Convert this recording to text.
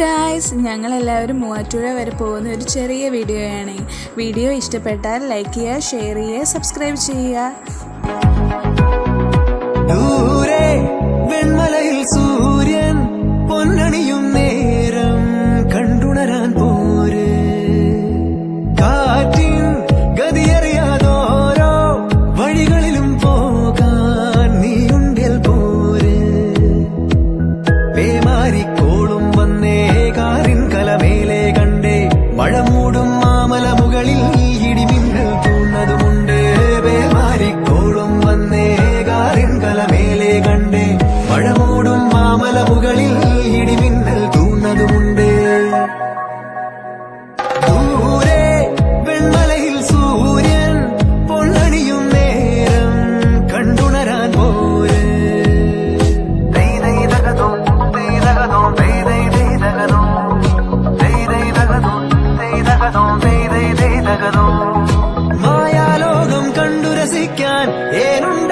Guys, ഞങ്ങളെല്ലാവരും മൂവാറ്റുപുഴ വരെ പോകുന്ന ഒരു ചെറിയ വീഡിയോയാണ്. വീഡിയോ ഇഷ്ടപ്പെട്ടാൽ ലൈക്ക് ചെയ്യുക, ഷെയർ ചെയ്യുക, സബ്സ്ക്രൈബ് ചെയ്യുക. ദൂരെ വെൺമലയിൽ സൂര്യൻ പൊന്നണിയും നേരം കണ്ടുണരാൻ പോര്. കാറ്റിൻ ഗതിയറിയാതോരോ വഴികളിലും പോകാൻ നീയുണ്ടിൽ പോര്. പേമാരിക്കോളും വന്നേ കാറിൻ കലമേലെ കണ്ടേ, മഴ മൂടും മാമല മുകളിൽ ഇടിമിന്നൽ തൂന്നതുമുണ്ട്. പേമാരിക്കോളും വന്നേ കാറിൻ കലമേലെ കണ്ടേ, മഴ മൂടും മാമല മുകളിൽ ഇടിമിന്നൽ തൂന്നതുമുണ്ട്. ദൂരെ വെൺമലയിൽ സൂര്യൻ പൊന്നണിയും നേരം കണ്ടുണരാൻ പോര്. മായാലോകം കണ്ടു രസിക്കാൻ ഏനുണ്ട്